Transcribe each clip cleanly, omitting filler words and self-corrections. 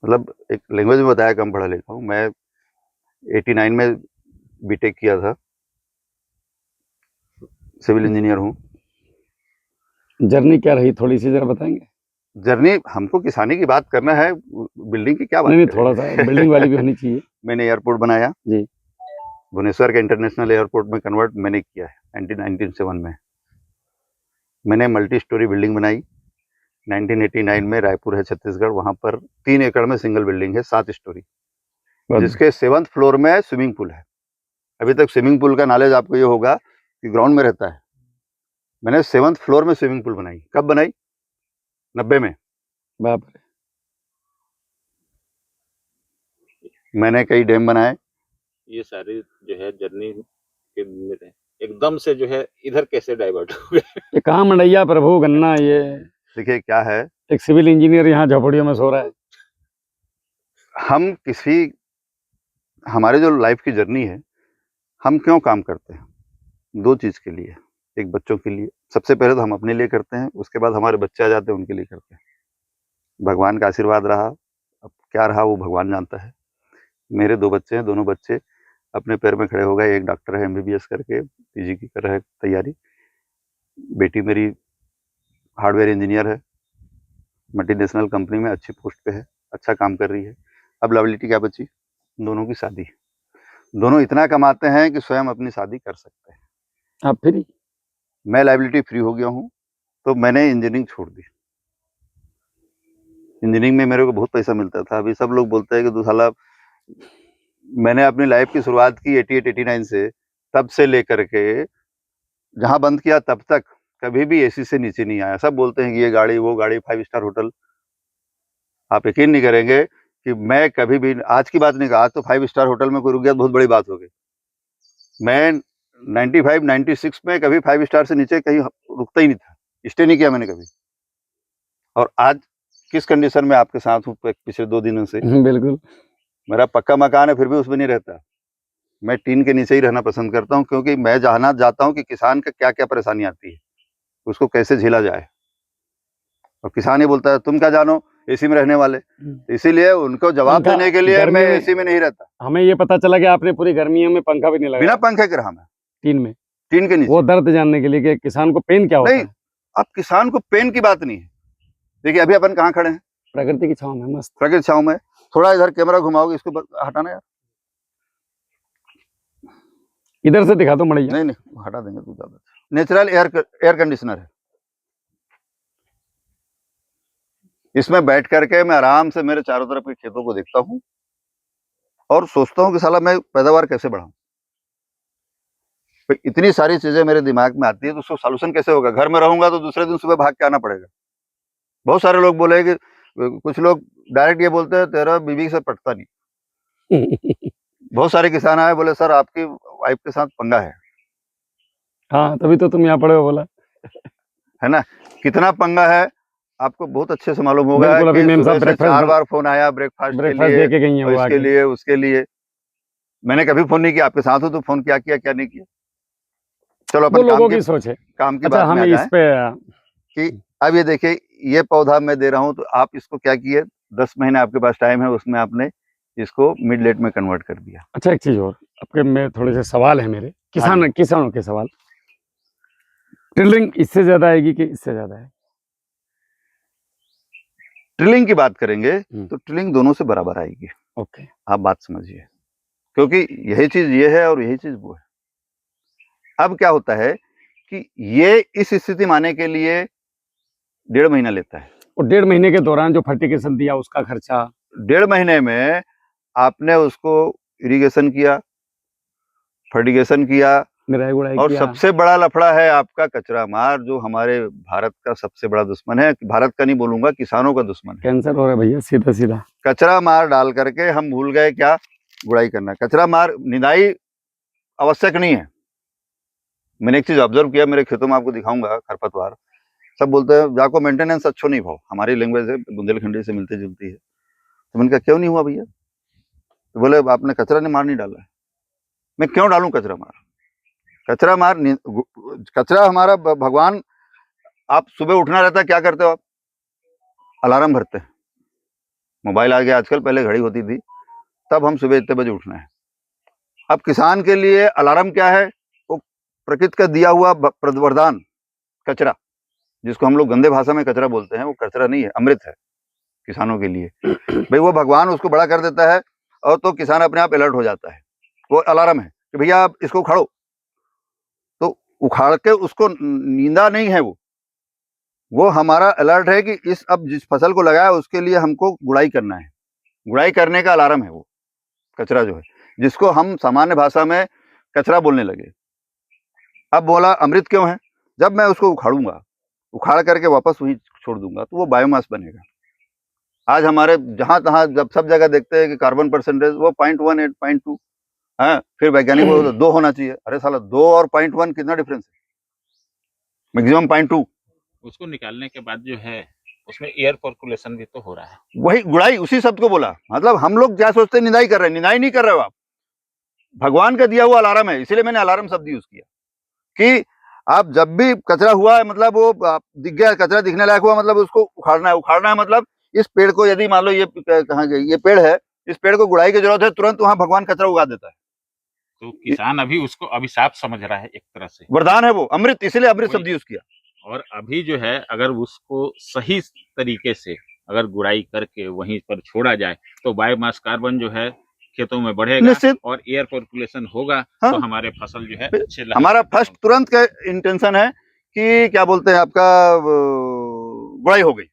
मतलब एक लैंग्वेज में बताया, कम पढ़ा लिखा हूँ मैं। 89 में बीटेक किया था, सिविल इंजीनियर हूँ। जर्नी क्या रही, थोड़ी सी जरा बताएंगे? जर्नी, हमको किसानी की बात करना है, बिल्डिंग की क्या बात नहीं, करेंगे? थोड़ा सा बिल्डिंग वाली भी होनी चाहिए। मैंने एयरपोर्ट बनाया जी। भुवनेश्वर के इंटरनेशनल एयरपोर्ट में कन्वर्ट मैंने किया है 1997 में। मैंने मल्टी स्टोरी बिल्डिंग बनाई 1989 में। रायपुर है छत्तीसगढ़, वहां पर 3 एकड़ में सिंगल बिल्डिंग है 7 स्टोरी, जिसके 7th फ्लोर में स्विमिंग पूल है। अभी तक स्विमिंग पूल का नॉलेज आपको ये होगा कि ग्राउंड में रहता है। मैंने 7th फ्लोर में स्विमिंग पूल बनाई। कब बनाई? 90 में। बाप रे। मैंने कई डैम बनाए। ये सारी जो है जर्नी के एकदम से जो है इधर कैसे डाइवर्ट हो गए? ये कहाँ मंडैया प्रभु गन्ना, ये देखिए क्या है, एक सिविल इंजीनियर यहाँ झोपड़ियों में सो रहा है। हम किसी, हमारे जो लाइफ की जर्नी है, हम क्यों काम करते हैं? 2 चीज के लिए। एक, बच्चों के लिए। सबसे पहले तो हम अपने लिए करते हैं, उसके बाद हमारे बच्चे आ जाते हैं, उनके लिए करते हैं। भगवान का आशीर्वाद रहा, अब क्या रहा वो भगवान जानता है। मेरे 2 बच्चे हैं, दोनों बच्चे अपने पैर में खड़े हो गए। एक डॉक्टर है एमबीबीएस करके, पीजी की कर रहा है तैयारी। बेटी मेरी हार्डवेयर इंजीनियर है, मल्टीनेशनल कंपनी में अच्छी पोस्ट पे है, अच्छा काम कर रही है। अब लायबिलिटी क्या बची? दोनों की शादी। दोनों इतना कमाते हैं कि स्वयं अपनी शादी कर सकते हैं। आप फ्री? मैं लायबिलिटी फ्री हो गया हूँ, तो मैंने इंजीनियरिंग छोड़ दी। इंजीनियरिंग में मेरे को बहुत पैसा मिलता था। अभी सब लोग बोलते हैं कि तू साला, मैंने अपनी लाइफ की शुरुआत की 88-89 से, तब से लेकर के जहां बंद किया तब तक कभी भी एसी से नीचे नहीं आया। सब बोलते हैं कि ये गाड़ी, वो गाड़ी, 5 स्टार होटल। आप यकीन नहीं करेंगे कि मैं कभी भी, आज की बात नहीं कहा, आज तो 5 स्टार होटल में कोई रुक गया तो बहुत बड़ी बात हो गई। मैं 95-96 में कभी 5 स्टार से नीचे कहीं रुकता ही नहीं था, स्टे नहीं किया मैंने कभी। और आज किस कंडीशन में आपके साथ हूँ पिछले 2 दिनों से। बिल्कुल। मेरा पक्का मकान है, फिर भी उसमें नहीं रहता। मैं टीन के नीचे ही रहना पसंद करता हूँ, क्योंकि मैं जानना चाहता हूँ कि किसान का क्या क्या परेशानी आती है, उसको कैसे झेला जाए। और किसान ही बोलता है तुम क्या जानो एसी में रहने वाले। इसीलिए उनको जवाब पंखा देने के लिए मैं गर्मियों में, एसी में नहीं रहता। हमें ये पता चला कि आपने पूरी गर्मियों में पंखा भी नहीं लगाया बिना पंखे के रहा मैं टीन में। टीन के नीचे। वो दर्द जानने के लिए कि किसान को पेन क्या होता नहीं, है। अब किसान को पेन की बात नहीं है। देखिए अभी अपन कहाँ खड़े हैं? प्रकृति की छांव में मस्त। प्रकृति छांव में। थोड़ा इधर कैमरा घुमाओगे, इसको हटाना यार। इधर से दिखा दो मड़ैया। नहीं नहीं, हटा देंगे तो ज्यादा। नेचुरल एयर कंडीशनर है। इसमें बैठ करके मैं आराम से मेरे चारों तरफ के खेतों को देखता हूँ और सोचता हूँ कि साला मैं पैदावार कैसे बढ़ाऊं। इतनी सारी चीजें मेरे दिमाग में आती है, तो उसको सॉल्यूशन कैसे होगा? घर में रहूंगा तो दूसरे दिन सुबह भाग के आना पड़ेगा। बहुत सारे लोग बोले कि, कुछ लोग डायरेक्ट ये बोलते हैं तेरा बीवी से पटता नहीं। बहुत सारे किसान आए, बोले सर आपकी वाइफ के साथ पंगा है। हाँ, तभी तो तुम यहाँ पड़े हो बोला। है ना? कितना पंगा है आपको बहुत अच्छे से मालूम होगा बिल्कुल। अभी कि मेम सुबह साहब से 4 बार फोन आया ब्रेकफास्ट के ब्रेकफास्ट लिए, दे के गई है वो इसके आके। लिए, उसके लिए। मैंने कभी फोन नहीं किया, आपके साथ हूं तो फोन क्या किया क्या नहीं किया। चलो वो अपन लोगों की सोच है। काम की अच्छा, बात में हम आ इस जाएं पे कि अब ये देखिए, ये पौधा मैं दे रहा हूं तो आप इसको क्या किए, 10 महीने आपके पास टाइम है, उसमें आपने इसको मिड लेट में कन्वर्ट कर दिया। अच्छा, एक चीज और आपके में थोड़े से सवाल है मेरे, किसानों के सवाल। टिल्डिंग इससे ज्यादा आएगी कि इससे ज्यादा है? ट्रिलिंग की बात करेंगे तो ट्रिलिंग दोनों से बराबर आएगी। ओके। आप बात समझिए, क्योंकि यही चीज ये है और यही चीज वो है। अब क्या होता है कि ये इस स्थिति में आने के लिए 1.5 महीना लेता है। और 1.5 महीने के दौरान जो फर्टिगेशन दिया उसका खर्चा? 1.5 महीने में आपने उसको इरिगेशन किया, फर्टिगेशन किया, निराई गुड़ाई और किया। सबसे बड़ा लफड़ा है आपका कचरा मार, जो हमारे भारत का सबसे बड़ा दुश्मन है। भारत का नहीं बोलूंगा, किसानों का दुश्मन है। कैंसर हो रहा है भैया, सीधा सीधा। कचरा मार डाल करके हम भूल गए क्या गुड़ाई करना। कचरा मार, निदाई आवश्यक नहीं है। मैंने एक चीज ऑब्जर्व किया मेरे खेतों में, आपको दिखाऊंगा, खरपतवार। सब बोलते हैं जाको मेंटेनेंस अच्छो नहीं भाव, हमारी लैंग्वेज है बुंदेलखंडी से मिलती जुलती है। तो मैंने कहा क्यों नहीं हुआ भैया? तो बोले आपने कचरा नहीं मार नहीं डाला है। मैं क्यों डालूं कचरा मार? कचरा मार, कचरा हमारा भगवान। आप सुबह उठना रहता है, क्या करते हो आप? अलार्म भरते हैं। मोबाइल आ गया आजकल, पहले घड़ी होती थी, तब हम सुबह इतने बजे उठना है। अब किसान के लिए अलार्म क्या है? वो प्रकृति का दिया हुआ वरदान, कचरा, जिसको हम लोग गंदे भाषा में कचरा बोलते हैं, वो कचरा नहीं है, अमृत है किसानों के लिए। भाई वो भगवान उसको बड़ा कर देता है और तो किसान अपने आप अलर्ट हो जाता है। वो अलार्म है कि भैया आप इसको उखाड़ो, तो उखाड़ के उसको नींदा नहीं है, वो हमारा अलर्ट है कि इस अब जिस फसल को लगाया उसके लिए हमको गुड़ाई करना है। गुड़ाई करने का अलार्म है वो कचरा जो है, जिसको हम सामान्य भाषा में कचरा बोलने लगे। अब बोला अमृत क्यों है? जब मैं उसको उखाड़ूंगा, उखाड़ करके वापस वहीं छोड़ दूंगा तो वो बायोमास बनेगा। आज हमारे जहां तहां जब सब जगह देखते हैं कि कार्बन परसेंटेज वो 0.18 0.2 है, फिर वैज्ञानिक बोलते हैं 2 होना चाहिए। अरे साला 2 और 0.1 कितना डिफरेंस है? मैक्सिमम 0.2। उसको निकालने के बाद जो है उसमें एयर पर्कुलेशन भी तो हो रहा है। वही गुड़ाई, उसी शब्द को बोला। मतलब हम लोग क्या सोचते हैं, निंदाई कर रहे हैं। निंदाई नहीं कर रहे हो आप, भगवान का दिया हुआ अलार्म है, इसीलिए मैंने अलार्म शब्द यूज किया कि आप जब भी कचरा हुआ है, मतलब वो दिख गया, कचरा दिखने लायक हुआ, मतलब उसको उखाड़ना है। उखाड़ना है मतलब इस पेड़ को, यदि मान लो ये कहाँ गई, ये पेड़ है, इस पेड़ को गुड़ाई की जरूरत है, तुरंत वहां भगवान कचरा उगा देता है। तो किसान अभी उसको अभिशाप समझ रहा है एक तरह से, वरदान है वो, अमृत, इसीलिए अमृत शब्द यूज किया। और अभी जो है अगर उसको सही तरीके से अगर गुड़ाई करके वहीं पर छोड़ा जाए तो बायोमास कार्बन जो है खेतों में बढ़ेगा निश्चित, और एयर पर्कुलेशन होगा। हाँ, तो हमारे फसल जो है अच्छे हमारा फर्स्ट तुरंत का इंटेंशन है कि क्या बोलते हैं आपका, गुड़ाई हो गई,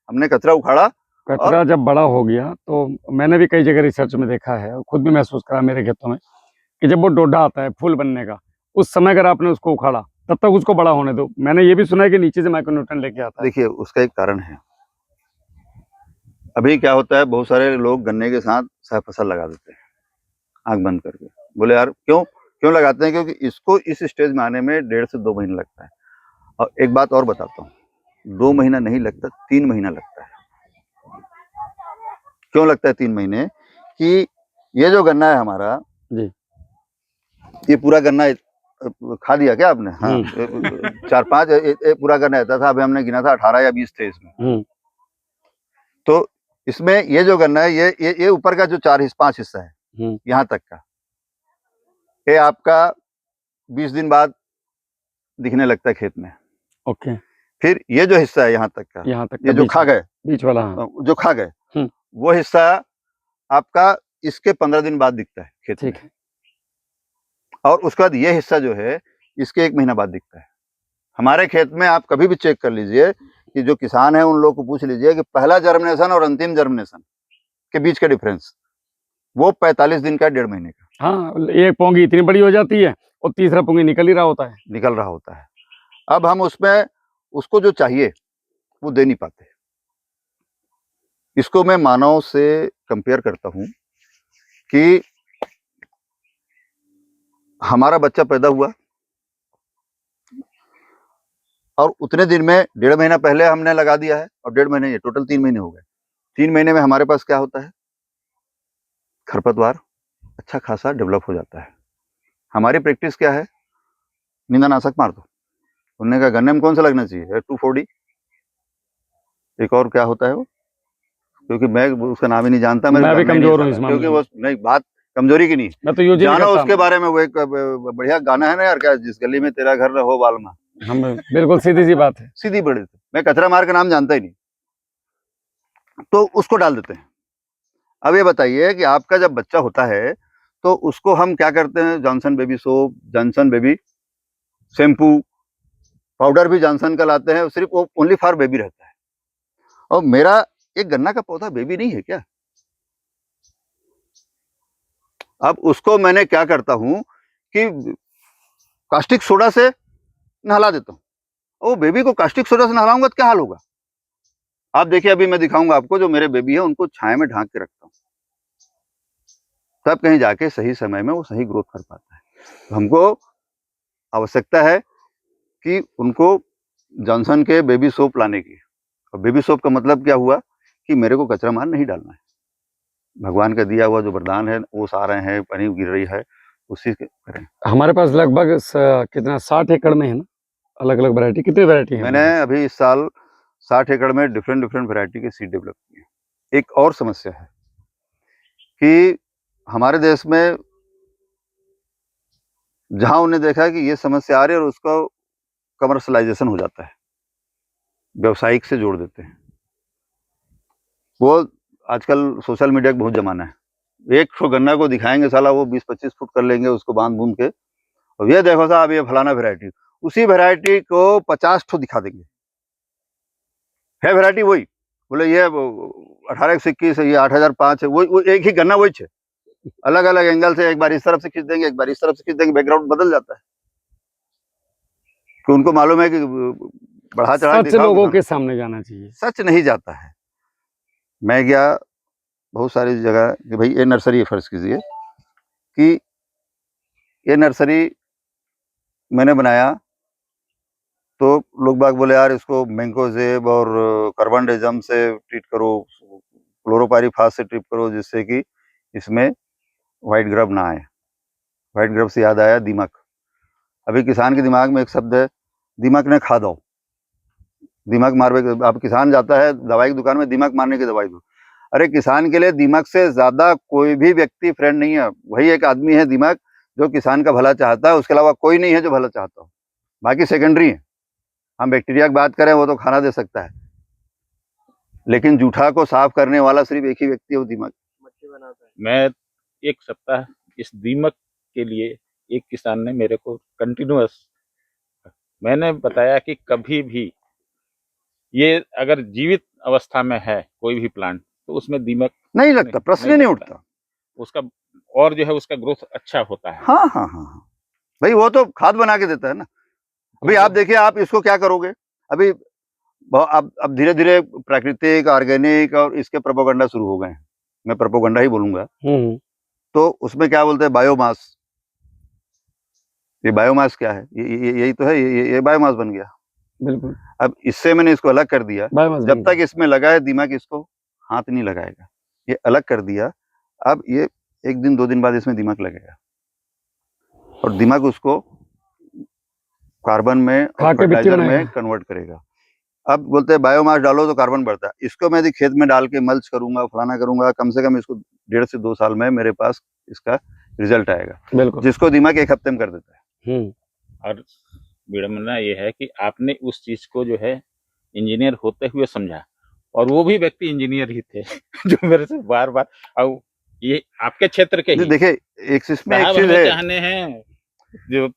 हमने कचरा उखाड़ा। कचरा जब बड़ा हो गया तो मैंने भी कई जगह रिसर्च में देखा है और खुद भी महसूस करा मेरे खेतों में कि जब वो डोडा आता है फूल बनने का, उस समय अगर आपने उसको उखाड़ा तब तक उसको बड़ा होने दो। मैंने ये भी सुना है कि नीचे से माइक्रोन्यूट्रिएंट लेके आता है। देखिए उसका एक कारण है। अभी क्या होता है, बहुत सारे लोग गन्ने के साथ सह फसल लगा देते हैं आंख बंद करके। बोले यार क्यों लगाते हैं? क्योंकि इसको इस स्टेज में आने में 1.5 से 2 महीने लगता है। और एक बात और बताता हूँ, 2 महीना नहीं लगता, 3 महीना लगता है। क्यों लगता है 3 महीने? कि ये जो गन्ना है हमारा जी, ये पूरा गन्ना खा दिया क्या आपने? हाँ, 4-5 पूरा गन्ना रहता था, अभी हमने गिना था 18 या 20 थे इसमें। तो इसमें ये जो गन्ना है, ये ऊपर का जो 4-5 हिस्सा है यहाँ तक का, ये आपका 20 दिन बाद दिखने लगता है खेत में। ओके। फिर ये जो हिस्सा है यहाँ तक का, ये जो खा गए, बीच वाला, जो खा गए, वो हिस्सा आपका इसके 15 दिन बाद दिखता है खेत में। और उसके बाद ये हिस्सा जो है इसके 1 महीना बाद दिखता है। हमारे खेत में आप कभी भी चेक कर लीजिए कि जो किसान है उन लोगों को पूछ लीजिए कि पहला जर्मिनेशन और अंतिम जर्मिनेशन के बीच का डिफरेंस वो 45 दिन का, 1.5 महीने का। हाँ, एक पोंगी इतनी बड़ी हो जाती है और तीसरा पोंगी निकल ही रहा होता है। अब हम उसमें उसको जो चाहिए वो दे नहीं पाते। इसको मैं मानव से कंपेयर करता हूं कि हमारा बच्चा पैदा हुआ और उतने दिन में 1.5 महीना पहले हमने लगा दिया है और 1.5 महीने, ये टोटल 3 महीने हो गए। 3 महीने में हमारे पास क्या होता है, खरपतवार अच्छा खासा डेवलप हो जाता है। हमारी प्रैक्टिस क्या है, निंदानाशक मार दो। उन्होंने कहा गन्ने में कौन सा लगना चाहिए, 2,4-D, एक और क्या होता है वो, क्योंकि मैं उसका नाम ही नहीं जानता। मैं भी कमजोर हूँ इस क्योंकि वो नहीं, बात कमजोरी की नहीं, मैं तो जानो उसके बारे में। वो एक बढ़िया गाना है ना यार, क्या, जिस गली में तेरा घर रहो बालमा। हम बिल्कुल सीधी सी बात है, सीधी बड़ी। मैं कचरा मार का नाम जानता ही नहीं, तो उसको डाल देते हैं। अब ये बताइए कि आपका जब बच्चा होता है तो उसको हम क्या करते हैं, Johnson baby soap, Johnson baby shampoo, powder भी जॉनसन का लाते हैं, सिर्फ वो ओनली फॉर बेबी रहता है। और मेरा एक गन्ना का पौधा बेबी नहीं है क्या? अब उसको मैंने क्या करता हूं कि कास्टिक सोडा से नहला देता हूं। वो बेबी को कास्टिक सोडा से नहलाऊंगा तो क्या हाल होगा? आप देखिए, अभी मैं दिखाऊंगा आपको, जो मेरे बेबी है उनको छाया में ढांक के रखता हूं, तब कहीं जाके सही समय में वो सही ग्रोथ कर पाता है। तो हमको आवश्यकता है कि उनको जॉनसन के बेबी सोप लाने की। और बेबी सोप का मतलब क्या हुआ कि मेरे को कचरा मार नहीं डालना है, भगवान का दिया हुआ जो वरदान है, वो आ रहे हैं, पनी गिर रही है, उसी के करें। हमारे पास लगभग कितना 60 एकड़ में है ना, अलग अलग वैरायटी, कितनी वैरायटी है? मैंने अभी इस साल 60 एकड़ में डिफरेंट वैरायटी के सीड डेवलप किए। एक और समस्या है कि हमारे देश में जहां उन्हें देखा है कि ये समस्या आ रही है और उसका कमर्शलाइजेशन हो जाता है, व्यवसायिक से जोड़ देते हैं। वो आजकल सोशल मीडिया का बहुत जमाना है। एक ठो गन्ना को दिखाएंगे, साला वो 20-25 फुट कर लेंगे उसको बांध बूंद के, और ये देखो साहब ये फलाना वेराइटी, उसी वेराइटी को 50 ठो दिखा देंगे, है वेराइटी वही, बोले ये 1821 है, ये 8005 है, वो एक ही गन्ना वही है, अलग अलग एंगल से एक बार इस तरफ से खींच देंगे, एक बार इस तरफ से खींच देंगे, बैकग्राउंड बदल जाता है कि उनको मालूम है कि बढ़ा चढ़ा सच लोगों के सामने जाना चाहिए। सच नहीं जाता है। मैं गया बहुत सारी जगह कि भाई ये नर्सरी फर्ज कीजिए कि ये नर्सरी मैंने बनाया, तो लोग बाग बोले यार इसको मैंकोजेब और कार्बनडेजम से ट्रीट करो, क्लोरोपाइरीफास से ट्रीट करो, जिससे कि इसमें वाइट ग्रब ना आए। वाइट ग्रब से याद आया दीमक। अभी किसान के दिमाग में एक शब्द है, दीमक ने खा दो, दीमक मारने। अब किसान जाता है दवाई की दुकान में, दीमक मारने की दवाई दो। अरे किसान के लिए दीमक से ज्यादा कोई भी व्यक्ति फ्रेंड नहीं है, वही एक आदमी है दीमक जो किसान का भला चाहता है, उसके अलावा कोई नहीं है जो भला चाहता हो, बाकी सेकेंडरी है। हम बैक्टीरिया की बात करें वो तो खाना दे सकता है, लेकिन जूठा को साफ करने वाला सिर्फ एक ही व्यक्ति है, वो दीमक। मैं एक सप्ताह इस दीमक के लिए एक किसान ने मेरे को कंटिन्यूअस मैंने बताया कि कभी भी ये अगर जीवित अवस्था में है कोई भी प्लांट तो उसमें दीमक नहीं लगता, प्रश्न ही नहीं उठता उसका, और जो है उसका ग्रोथ अच्छा होता है। हाँ हाँ हाँ भाई, वो तो खाद बना के देता है ना। अभी आप देखिए, आप इसको क्या करोगे, अभी अब धीरे धीरे प्राकृतिक, ऑर्गेनिक और इसके प्रोपोगंडा शुरू हो गए हैं, मैं प्रोपोगंडा ही बोलूंगा। तो उसमें क्या बोलते हैं, बायोमास। ये बायोमास क्या है, यही तो है, ये बायोमास बन गया। बिल्कुल। अब इससे मैंने इसको अलग कर दिया, जब तक इसमें लगा है दीमक इसको हाथ नहीं लगाएगा, ये अलग कर दिया। अब ये 1 दिन 2 दिन बाद इसमें दीमक लगेगा, और दीमक उसको कार्बन में और फर्टिलाइजर में कन्वर्ट करेगा। अब बोलते हैं बायोमास डालो तो कार्बन बढ़ता है, इसको मैं यदि खेत में डाल के मल्च करूंगा, फलाना करूंगा, कम से कम इसको 1.5 से 2 साल में मेरे पास इसका रिजल्ट आएगा, जिसको दीमक 1 हफ्ते में कर देता है। और विडम्बना ये है कि आपने उस चीज को जो है इंजीनियर होते हुए समझा, और वो भी व्यक्ति इंजीनियर ही थे जो मेरे से बार बार, और ये आपके क्षेत्र के ही देखिए, एक चीज है, चाहने हैं जो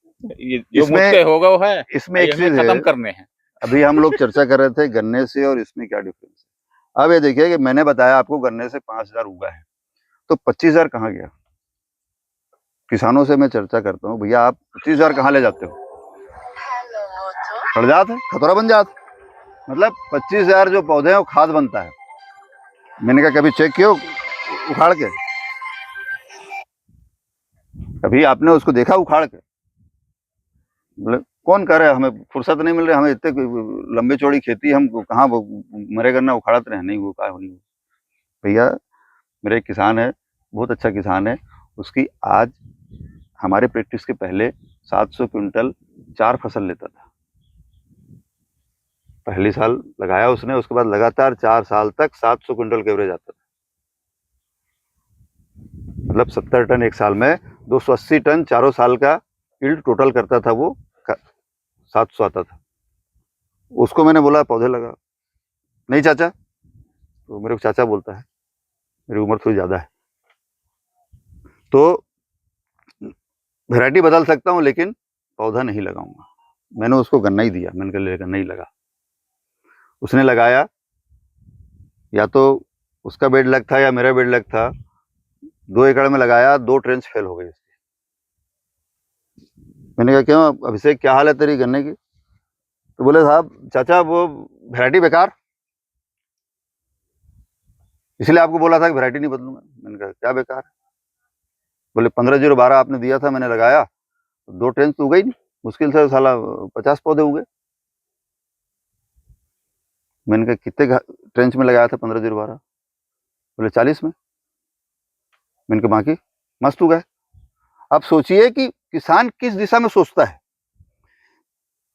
मुझसे होगा वो है, इसमें एक चीज खत्म करने हैं। अभी हम लोग चर्चा कर रहे थे गन्ने से और इसमें क्या डिफरेंस है। अब ये देखिए कि मैंने बताया आपको गन्ने से 5,000 उगा है, तो 25,000 कहाँ गया। किसानों से मैं चर्चा करता हूँ, भैया आप 25,000 कहाँ ले जाते हो, पड़ जात है, खतरा बन जात, मतलब 25,000 जो पौधे हैं वो खाद बनता है। मैंने कहा कभी चेक किया उखाड़ के, कभी आपने उसको देखा उखाड़ के, बोले कौन कर रहा है, हमें फुर्सत नहीं मिल रही, हमें इतने लंबे चौड़ी खेती, हम कहाँ मरे गन्ना उखाड़ते रहे, नहीं वो कहा नहीं। भैया मेरे एक किसान है, बहुत अच्छा किसान है, उसकी आज हमारे प्रैक्टिस के पहले 700 क्विंटल 4 फसल लेता था। पहले साल लगाया उसने, उसके बाद लगातार 4 साल तक 700 क्विंटल के एवरेज आता था, मतलब 70 टन एक साल में, 280 टन चारों साल का यील्ड टोटल करता था वो, 700 आता था। उसको मैंने बोला पौधे लगा, नहीं चाचा, तो मेरे को चाचा बोलता है, मेरी उम्र थोड़ी ज्यादा है, तो वैरायटी बदल सकता हूँ लेकिन पौधा नहीं लगाऊंगा। मैंने उसको गन्ना ही दिया, मैंने कहा गन्ना ही लगा। उसने लगाया, या तो उसका बेड लक था या मेरा बेड लक था, 2 एकड़ में लगाया, 2 ट्रेंच फेल हो गई इसकी। मैंने कहा क्यों अभिषेक, क्या हाल है तेरी गन्ने की, तो बोले साहब चाचा वो वैरायटी बेकार, इसलिए आपको बोला था कि वैरायटी नहीं बदलूंगा। मैंने कहा क्या बेकार है, बोले 15/012 आपने दिया था, मैंने लगाया, 2 ट्रेंच तो उगा ही नहीं, मुश्किल से साला 50 पौधे उगे। मैंने कहा कितने ट्रेंच में लगाया था 15/012, बोले 40 में। मैंने कहा बाकी मस्त उगा है। अब सोचिए कि किसान किस दिशा में सोचता है,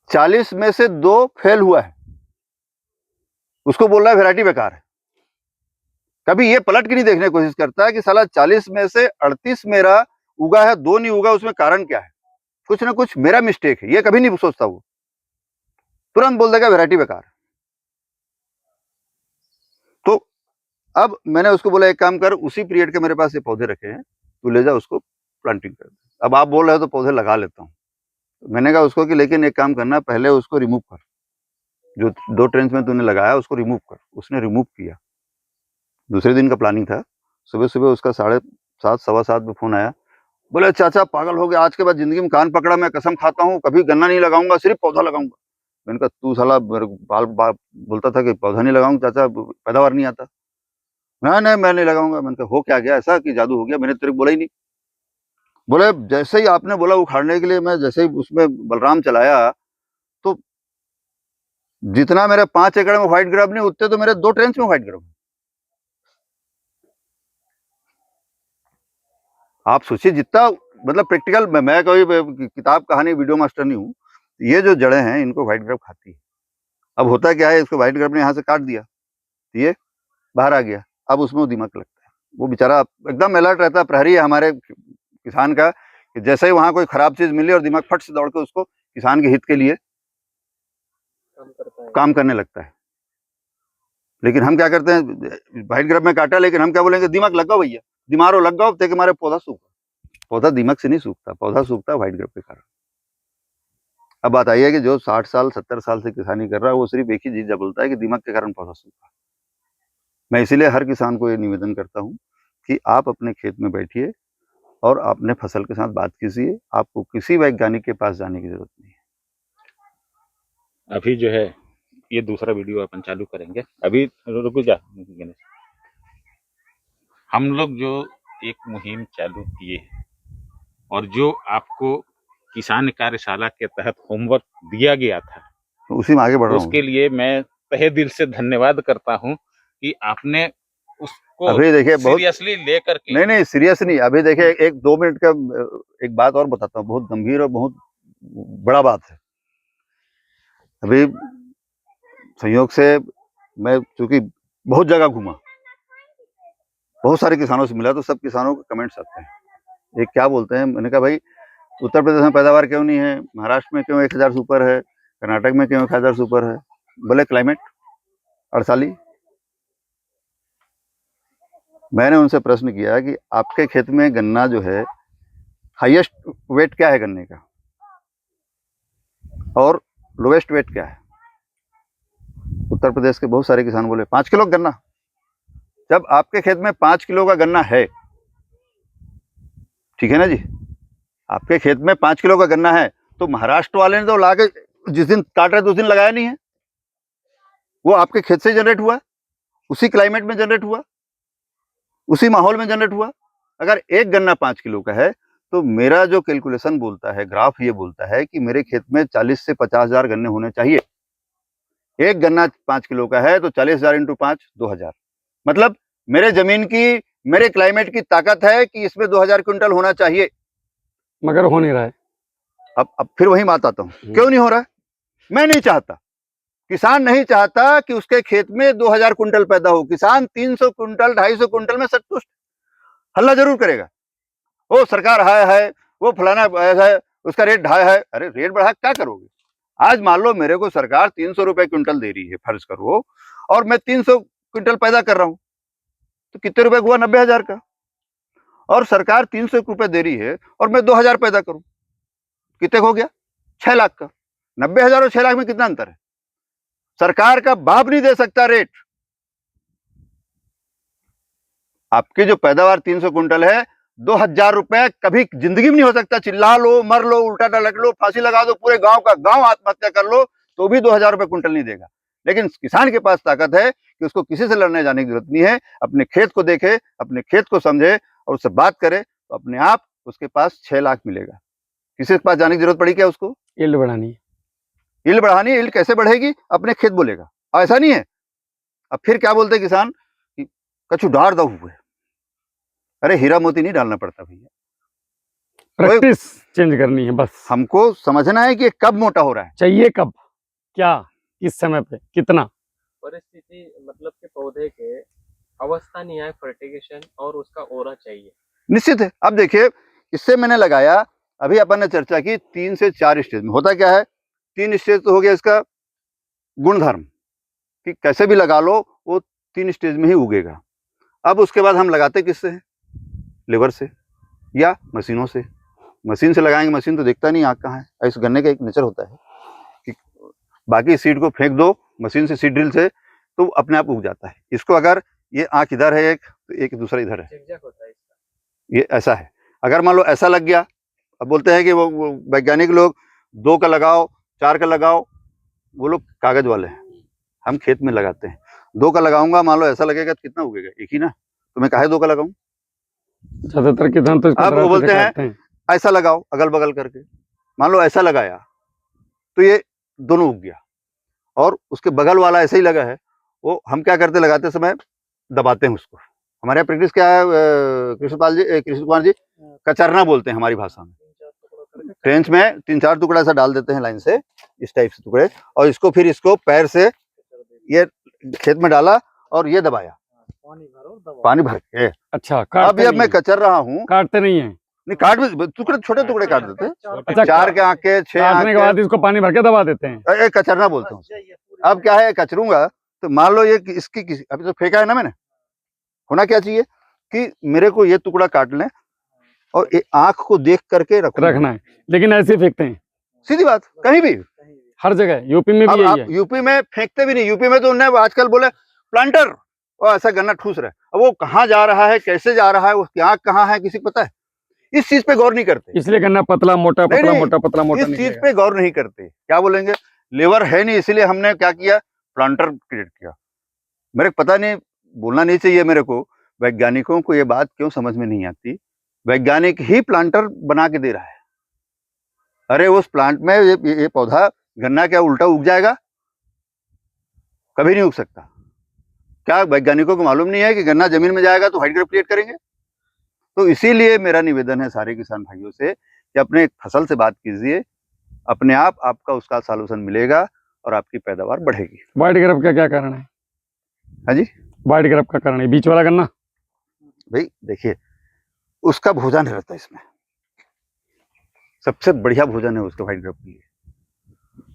40 में से 2 फेल हुआ है, उसको बोल रहा है वैरायटी बेकार है। कभी ये पलट के नहीं देखने की कोशिश करता कि साला 40 में से 38 मेरा उगा है, 2 नहीं उगा, उसमें कारण क्या है, कुछ ना कुछ मेरा मिस्टेक है, ये कभी नहीं सोचता। वो तुरंत बोल देगा वैरायटी बेकार। तो अब मैंने उसको बोला एक काम कर, उसी पीरियड के मेरे पास ये पौधे रखे हैं, तू ले जा उसको प्लांटिंग कर दे। अब आप बोल रहे हो तो पौधे लगा लेता हूँ। मैंने कहा उसको कि लेकिन एक काम करना, पहले उसको रिमूव कर, जो 2 ट्रेंच में तूने लगाया उसको रिमूव कर। उसने रिमूव किया। दूसरे दिन का प्लानिंग था। सुबह सुबह उसका 7:30 सवा 7 में फोन आया, बोले चाचा पागल हो गया, आज के बाद जिंदगी में कान पकड़ा, मैं कसम खाता हूँ कभी गन्ना नहीं लगाऊंगा, सिर्फ पौधा लगाऊंगा। मैंने कहा तू साला बाल बोलता था कि पौधा नहीं लगाऊंगा चाचा, पैदावार नहीं आता। नहीं मैं नहीं लगाऊंगा। मैंने कहा हो क्या गया ऐसा कि जादू हो गया? मैंने तेरे को बोला ही नहीं। बोले जैसे ही आपने बोला उखाड़ने के लिए, मैं जैसे ही उसमें बलराम चलाया तो जितना मेरे 5 एकड़ में व्हाइट ग्रब नहीं, उतने तो मेरे 2 ट्रेंच में व्हाइट ग्रब। आप सोचिए जितना मतलब प्रैक्टिकल, मैं कोई किताब कहानी वीडियो मास्टर नहीं हूँ। ये जो जड़ें हैं इनको व्हाइट ग्रब खाती है। अब होता क्या है, इसको व्हाइट ग्रब ने यहाँ से काट दिया, ये बाहर आ गया। अब उसमें वो दीमक लगता है। वो बेचारा एकदम अलर्ट रहता है, प्रहरी है हमारे किसान का, कि जैसे ही वहां कोई खराब चीज मिली और दिमाग फट से दौड़ के उसको किसान के हित के लिए काम करने लगता है। लेकिन हम क्या करते हैं, व्हाइट ग्रब में काटा, लेकिन हम क्या बोलेंगे, दिमाग लगाओ भैया, दिमारो लग जाओ, ते हमारे पौधा सूखा। पौधा दिमाग से नहीं सूखता, पौधा सूखता है व्हाइट ग्रब के कारण। अब बात आई है कि जो 60 साल 70 साल से किसानी कर रहा है, वो सिर्फ एक ही चीज बोलता है कि दिमाग के कारण पौधा सूखा। मैं इसीलिए हर किसान को ये निवेदन करता हूँ कि आप अपने खेत में बैठिए और अपने फसल के साथ बात कीजिए। आपको किसी वैज्ञानिक के पास जाने की जरूरत नहीं है। अभी जो है ये दूसरा वीडियो अपन चालू करेंगे। अभी रुक जा गणेश। हम लोग जो एक मुहिम चालू किए और जो आपको किसान कार्यशाला के तहत होमवर्क दिया गया था, तो उसी में आगे बढ़ रहा हूँ। उसके लिए मैं तहे दिल से धन्यवाद करता हूं कि आपने उसको अभी देखिए बहुत सीरियसली लेकर के। नहीं सीरियस नहीं। अभी देखिए एक 2 मिनट का एक बात और बताता हूँ, बहुत गंभीर और बहुत बड़ा बात है। अभी संयोग से मैं चूंकि बहुत जगह घूमा, बहुत सारे किसानों से मिला, तो सब किसानों के कमेंट्स आते हैं। एक क्या बोलते हैं, मैंने कहा भाई उत्तर प्रदेश में पैदावार क्यों नहीं है, महाराष्ट्र में क्यों 1000 से ऊपर है, कर्नाटक में क्यों 1000 से ऊपर है? बोले क्लाइमेट, अड़साली। मैंने उनसे प्रश्न किया कि आपके खेत में गन्ना जो है, हाईएस्ट वेट क्या है गन्ने का और लोएस्ट वेट क्या है? उत्तर प्रदेश के बहुत सारे किसान बोले 5 किलो गन्ना। जब आपके खेत में 5 किलो का गन्ना है, ठीक है ना जी, आपके खेत में 5 किलो का गन्ना है, तो महाराष्ट्र वाले ने तो लाके जिस दिन काट रहे थे उस दिन लगाया नहीं है। वो आपके खेत से जनरेट हुआ, उसी क्लाइमेट में जनरेट हुआ, उसी माहौल में जनरेट हुआ। अगर एक गन्ना 5 किलो का है, तो मेरा जो कैलकुलेशन बोलता है, ग्राफ ये बोलता है कि मेरे खेत में 40 से 50,000 गन्ने होने चाहिए। एक गन्ना 5 किलो का है तो 40,000 इंटू 5 2000। मतलब मेरे जमीन की, मेरे क्लाइमेट की ताकत है कि इसमें 2000 क्विंटल होना चाहिए, मगर हो नहीं रहा है। अब फिर वही बात आता हूँ, क्यों नहीं हो रहा है? मैं नहीं चाहता, किसान नहीं चाहता कि उसके खेत में 2000 क्विंटल पैदा हो। किसान 300 क्विंटल 250 क्विंटल में संतुष्ट। हल्ला जरूर करेगा, वो सरकार है, वो फलाना है, उसका रेट ढाई है। अरे रेट बढ़ा क्या करोगे? आज मान लो मेरे को सरकार 300 रुपए क्विंटल दे रही है, फर्ज करो, और मैं 300 क्विंटल पैदा कर रहा हूं, तो कितने रुपए हुआ? 90,000 का। और सरकार 300 रुपए दे रही है और मैं 2000 पैदा करूं, कितने हो गया? 6 लाख का। 90,000 और 6 लाख में कितना अंतर है? सरकार का बाप नहीं दे सकता रेट। आपकी जो पैदावार 300 क्विंटल है, 2000 रुपए कभी जिंदगी में नहीं हो सकता। चिल्ला लो, मर लो, उल्टा लग लो, फांसी लगा दो, पूरे गांव का गांव आत्महत्या कर लो, तो भी 2000 रुपए क्विंटल नहीं देगा। लेकिन किसान के पास ताकत है कि उसको किसी से लड़ने जाने की जरूरत नहीं है। अपने खेत को देखे, अपने खेत को समझे और उससे बात करे, तो अपने आप उसके पास 6 लाख मिलेगा। किसी के पास जाने की जरूरत पड़ी क्या उसको? यील्ड बढ़ानी है। यील्ड बढ़ानी है। यील्ड कैसे बढ़ेगी? अपने खेत बोलेगा, ऐसा नहीं है। अब फिर क्या बोलते किसान कि कछु डार दो हुए। अरे हीरा मोती नहीं डालना पड़ता भैया, प्रैक्टिस चेंज करनी है बस। हमको समझना है कि ये कब मोटा हो रहा है, चाहिए कब, क्या, किस समय पे, कितना। परिस्थिति मतलब के पौधे के अवस्था नहीं है फर्टिगेशन और उसका ओरा चाहिए। निश्चित है। अब देखिए, इससे मैंने लगाया, अभी अपन ने चर्चा की 3 से 4 स्टेज में होता क्या है। 3 स्टेज तो हो गया इसका गुणधर्म कि कैसे भी लगा लो वो 3 स्टेज में ही उगेगा। अब उसके बाद हम लगाते किससे हैं? लेबर से या मशीनों से। मशीन से लगाएंगे, मशीन तो देखता नहीं आँख कहाँ है। इस गन्ने का एक नेचर होता है कि बाकी सीड को फेंक दो मशीन से, सीड ड्रिल से, तो अपने आप उग जाता है। इसको अगर ये आँख इधर है एक, तो एक दूसरा इधर है, झिकझक होता है इसका। ये ऐसा है। अगर मान लो ऐसा लग गया, अब बोलते हैं कि वो वैज्ञानिक लोग 2 का लगाओ, 4 का लगाओ, वो लोग कागज वाले हैं, हम खेत में लगाते हैं। 2 का लगाऊंगा, मान लो ऐसा लगेगा तो कितना उगेगा? एक ही ना, तो मैं काहे 2 का लगाऊं? ज्यादातर किसान तो इसको अब वो दरार से बोलते हैं काटते हैं। ऐसा लगाओ अगल बगल करके। मान लो ऐसा लगाया तो ये दोनों उग गया, और उसके बगल वाला ऐसे ही लगा है, वो हम क्या करते, लगाते समय दबाते हैं उसको। हमारे यहाँ प्रैक्टिस क्या है कृष्ण कुमार जी, कचरना बोलते हैं हमारी भाषा में। ट्रेंच में 3-4 टुकड़ा ऐसा डाल देते हैं लाइन से, इस टाइप से टुकड़े, और इसको फिर इसको पैर से ये खेत में डाला और ये दबाया, पानी भर के। अच्छा, अब ये मैं कचर रहा हूँ, काटते नहीं है। नहीं काट में टुकड़े, छोटे टुकड़े काट देते हैं, अच्छा, 4 के आँख के, 6 आँख काटने के बाद इसको पानी भर के दबा देते हैं। के, कचरना बोलते हैं। अब क्या है, कचरूंगा तो मान लो ये इसकी अभी तो फेंका है ना मैंने, होना क्या चाहिए कि मेरे को ये टुकड़ा काट लें और ये आँख को देख करके रखना है, लेकिन ऐसे फेंकते हैं सीधी बात, कहीं भी, हर जगह। यूपी में भी अब यही आप है। यूपी में फेंकते भी नहीं। यूपी में तो उन्हें आजकल बोले प्लांटर, और ऐसा गन्ना ठूस रहा है। अब वो कहाँ जा रहा है, कैसे जा रहा है, उसकी आँख कहाँ है, किसी को पता है? इस चीज पे गौर नहीं करते, इसलिए गन्ना पतला मोटा, नहीं, पतला नहीं, मोटा, पतला मोटा इस चीज निकलेगा। पे गौर नहीं करते। क्या बोलेंगे, लेबर है नहीं, इसलिए हमने क्या किया, प्लांटर क्रिएट किया। मेरे को पता नहीं, बोलना नहीं चाहिए मेरे को, वैज्ञानिकों को ये बात क्यों समझ में नहीं आती। वैज्ञानिक ही प्लांटर बना के दे रहा है। अरे उस प्लांट में ये पौधा गन्ना क्या उल्टा उग जाएगा? कभी नहीं उग सकता। क्या वैज्ञानिकों को मालूम नहीं है कि गन्ना जमीन में जाएगा तो हाइट ग्रेड क्रिएट करेंगे? तो इसीलिए मेरा निवेदन है सारे किसान भाइयों से कि अपने फसल से बात कीजिए, अपने आप आपका उसका सॉल्यूशन मिलेगा और आपकी पैदावार बढ़ेगी। वाइट ग्रेप का क्या कारण है? हाँ जी, वाइट ग्रेप का कारण है बीच वाला गन्ना। भाई देखिए, उसका भोजन रहता है इसमें, सबसे बढ़िया भोजन है उसका व्हाइट ग्रेप के लिए।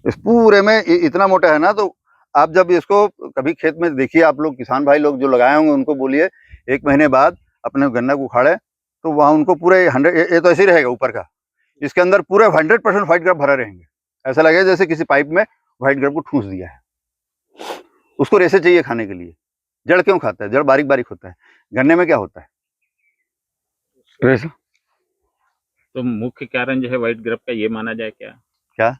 इस पूरे में इतना मोटा है ना, तो आप जब इसको कभी खेत में देखिए, आप लोग किसान भाई लोग जो लगाए होंगे उनको बोलिए 1 महीने बाद अपने गन्ना को उखाड़े, तो वहाँ उनको पूरे 100, ये तो ऐसे ही रहेगा ऊपर का, इसके अंदर पूरे 100% व्हाइट ग्रेप भरा रहेंगे। ऐसा लगेगा जैसे किसी पाइप में व्हाइट ग्रेप को ठूस दिया है। उसको रेसे चाहिए खाने के लिए। जड़ क्यों खाता है? जड़ बारीक बारीक होता है। गन्ने में क्या होता है? रेशा। तो मुख्य कारण जो है व्हाइट ग्रेप का ये माना जाए क्या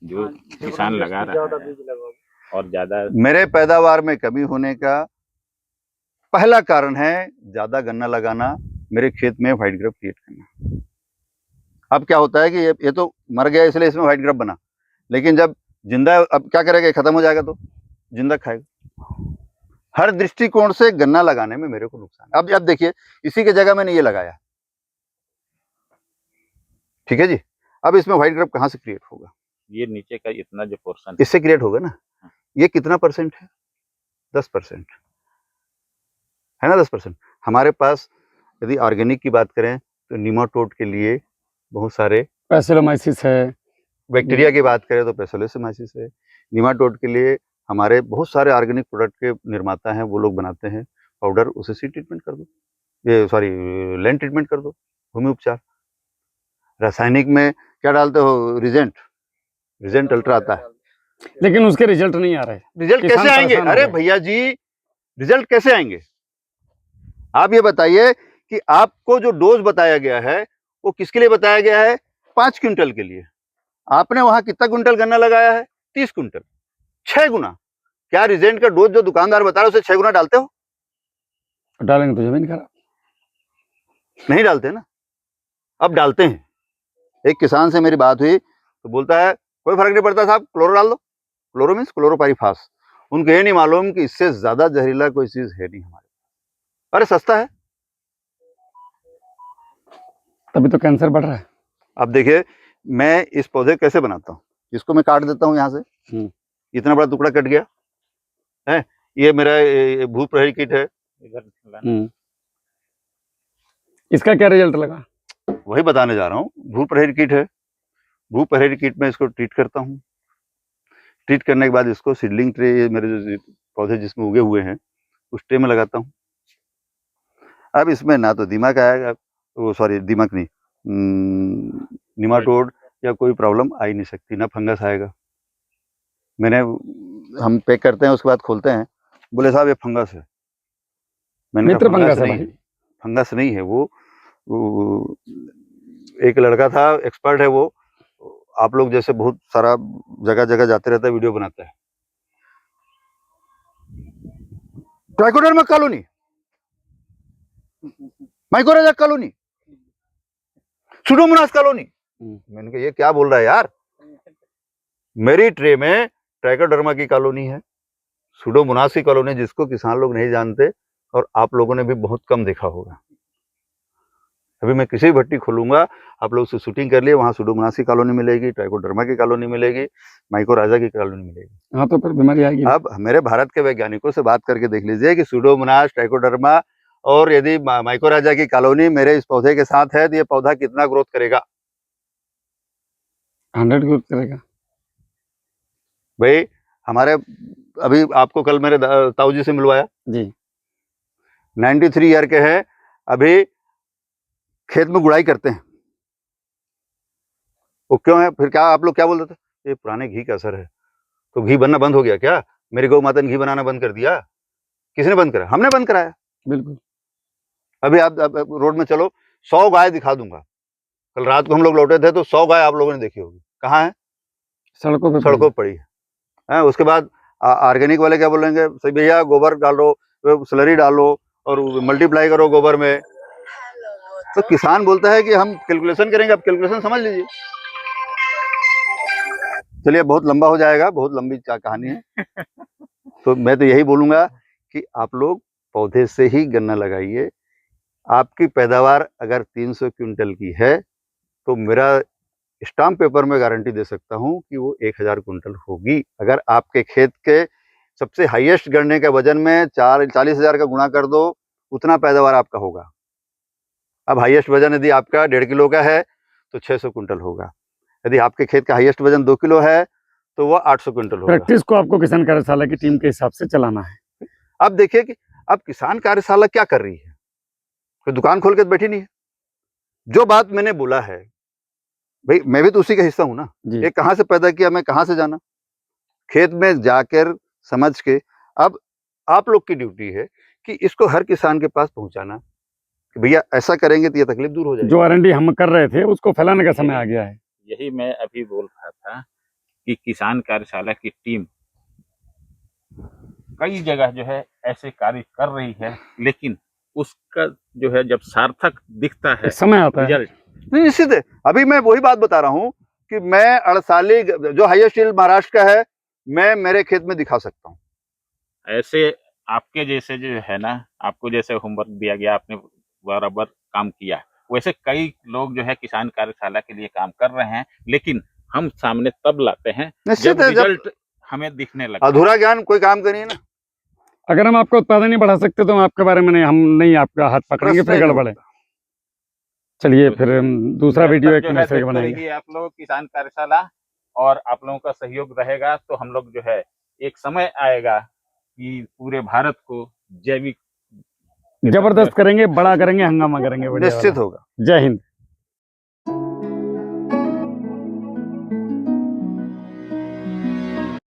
जो किसान लगा रहा है और ज्यादा मेरे पैदावार में कमी होने का पहला कारण है ज्यादा गन्ना लगाना, मेरे खेत में व्हाइट ग्रेप क्रिएट करना। अब क्या होता है कि ये तो मर गया इसलिए इसमें व्हाइट ग्रेप बना, लेकिन जब जिंदा, अब क्या करेगा, खत्म हो जाएगा तो जिंदा खाएगा। हर दृष्टिकोण से गन्ना लगाने में मेरे को नुकसान है। अब देखिए, इसी के जगह मैंने ये लगाया, ठीक है जी। अब इसमें व्हाइट ग्रेप कहाँ से क्रिएट होगा? ये नीचे का इतना जो पोर्शन इससे क्रिएट होगा ना। ये कितना परसेंट है? 10% है ना, 10%। हमारे पास यदि ऑर्गेनिक की बात करें तो निमाटोड के लिए बहुत सारे, पैसिलोमाइसिस है। बैक्टीरिया की बात करें तो पैसिलोमाइसिस है। निमाटोड के लिए हमारे बहुत सारे ऑर्गेनिक प्रोडक्ट के निर्माता हैं, वो लोग बनाते हैं पाउडर, उसे सीड ट्रीटमेंट कर दो, ये सॉरी लैंड ट्रीटमेंट कर दो, भूमि उपचार। रासायनिक में क्या डालते हो? रिजेंट अल्ट्रा आता है, लेकिन उसके रिजल्ट नहीं आ रहे। रिजल्ट किसान कैसे आएंगे? परेशान हो अरे गए। भैया जी, रिजल्ट कैसे आएंगे? आप ये बताइए कि आपको जो डोज बताया गया है वो किसके लिए बताया गया है? 5 क्विंटल के लिए। आपने वहां कितना क्विंटल गन्ना लगाया है? 30 क्विंटल, 6 गुना। क्या रिजेंट का डोज जो दुकानदार बता रहा है उसे 6 गुना डालते हो? डालेंगे तो जमीन खराब। नहीं डालते ना। अब डालते हैं। एक किसान से मेरी बात हुई तो बोलता है कोई फर्क नहीं पड़ता साहब, क्लोरो डाल दो। Chloro means chlorpyrifos. उनको ये नहीं मालूम कि इससे ज्यादा जहरीला कोई चीज है नहीं हमारे। अरे सस्ता है। तभी तो कैंसर बढ़ रहा है। अब देखिए, मैं इस पौधे कैसे बनाता हूँ, इसको मैं काट देता हूँ यहाँ से, इतना बड़ा टुकड़ा कट गया है, ये मेरा भू प्रहरी किट है। इधर लाना। इसका क्या रिजल्ट लगा? वही बताने जा रहा हूँ। भू प्रहरी किट है। भू प्रहरी किट में इसको ट्रीट करता हूँ। ट्रीट करने के बाद इसको सीडलिंग ट्रे, ये मेरे जो पौधे जिसमें उगे हुए हैं उस ट्रे में लगाता हूँ। अब इसमें ना तो दीमक आएगा, वो सॉरी दीमक नहीं, निमाटोड या कोई प्रॉब्लम आ ही नहीं सकती, ना फंगस आएगा। हम पैक करते हैं, उसके बाद खोलते हैं, बोले साहब ये फंगस है। मैंने मित्र कहा फंगस है नहीं भाई। है, फंगस नहीं है वो एक लड़का था, एक्सपर्ट है वो, आप लोग जैसे बहुत सारा जगह जगह जाते रहता है, वीडियो बनाता है। Trichoderma colony, माइकोराजा colony, Pseudomonas colony. मैंने कहा ये क्या बोल रहा है यार, मेरी ट्रे में ट्राइकोडर्मा की कॉलोनी है, सुडोमोनास की कॉलोनी, जिसको किसान लोग नहीं जानते और आप लोगों ने भी बहुत कम देखा होगा। अभी मैं किसी भट्टी खोलूंगा, आप लोग से शूटिंग कर लिए, वहां सुडोमोनास की कॉलोनी मिलेगी, ट्राइकोडर्मा की कॉलोनी मिलेगी, माइकोराजा की कॉलोनी मिलेगी। हाँ तो फिर बीमारी आएगी। अब मेरे भारत के वैज्ञानिकों से बात करके देख लीजिए कि सुडोमोनास, ट्राइकोडर्मा और यदि माइकोराजा की कॉलोनी मेरे इस पौधे के साथ है तो ये पौधा कितना ग्रोथ करेगा। 100 ग्रोथ करेगा भाई हमारे, अभी आपको कल मेरे ताऊ जी से मिलवाया जी। 93 ईयर के हैं, अभी खेत में गुड़ाई करते हैं। वो क्यों है? फिर क्या आप लोग क्या बोलते थे, ये पुराने घी का असर है। तो घी बनना बंद हो गया क्या? मेरी गौ माता ने घी बनाना बंद कर दिया? किसने बंद करा? हमने बंद कराया। बिल्कुल। अभी आप रोड में चलो, 100 गाय दिखा दूंगा। कल रात को हम लोग लौटे थे तो 100 गाय आप लोगों ने देखी होगी। कहाँ है? सड़कों पे सड़कों पर पड़ी है। उसके बाद ऑर्गेनिक वाले क्या बोलेंगे, सही भैया गोबर डालो, स्लरी डालो और मल्टीप्लाई करो गोबर में। तो किसान बोलता है कि हम कैलकुलेशन करेंगे। आप कैलकुलेशन समझ लीजिए। चलिए बहुत लंबा हो जाएगा, बहुत लंबी कहानी है। तो मैं तो यही बोलूंगा कि आप लोग पौधे से ही गन्ना लगाइए। आपकी पैदावार अगर 300 क्विंटल की है तो मेरा स्टाम्प पेपर में गारंटी दे सकता हूं कि वो 1000 क्विंटल होगी। अगर आपके खेत के सबसे हाईएस्ट गन्ने के वजन में 40,000 का गुणा कर दो, उतना पैदावार आपका होगा। अब हाईएस्ट वजन यदि आपका 1.5 किलो का है तो 600 क्विंटल होगा। यदि आपके खेत का हाईएस्ट वजन 2 किलो है तो वो 800 क्विंटल होगा। प्रैक्टिस को आपको किसान कार्यशाला की टीम के हिसाब से चलाना है। अब देखिए कि अब किसान कार्यशाला क्या कर रही है, कोई दुकान खोल के तो बैठी नहीं है। जो बात मैंने बोला है भाई, मैं भी तो उसी का हिस्सा हूं ना। ये कहाँ से पैदा किया, मैं कहाँ से जाना, खेत में जाकर समझ के। अब आप लोग की ड्यूटी है कि इसको हर किसान के पास पहुंचाना कि भैया ऐसा करेंगे तो ये तकलीफ दूर हो जाएगी। जो R&D हम कर रहे थे उसको फैलाने का समय आ गया है। यही मैं अभी बोल रहा था कि किसान कार्यशाला की टीम कई जगह जो है ऐसे कार्य कर रही है, लेकिन उसका जो है जब सार्थक दिखता है समय आता है। रिजल्ट, निश्चित है। अभी मैं वही बात बता रहा हूँ कि मैं 48 जो हाईएस्ट यील्ड महाराष्ट्र का है, मैं मेरे खेत में दिखा सकता हूँ। ऐसे आपके जैसे जो है ना, आपको जैसे होमवर्क दिया गया, आपने बराबर काम किया, वैसे कई लोग जो है किसान कार्यशाला के लिए काम कर रहे हैं, लेकिन हम सामने तब लाते हैं जब रिजल्ट हमें दिखने लगता है। अधूरा ज्ञान कोई काम करिए ना। अगर हम आपका उत्पादन नहीं बढ़ा सकते तो हम आपके बारे में हम नहीं आपका हाथ पकड़ेंगे, फिर गड़बड़ है। चलिए फिर हम दूसरा वीडियो एक मैसेज बनाएंगे। आप लोग किसान कार्यशाला और आप लोगों का सहयोग रहेगा तो हम लोग जो है एक समय आएगा कि पूरे भारत को जैविक जबरदस्त करेंगे, बड़ा करेंगे, हंगामा करेंगे। निश्चित होगा। जय हिंद।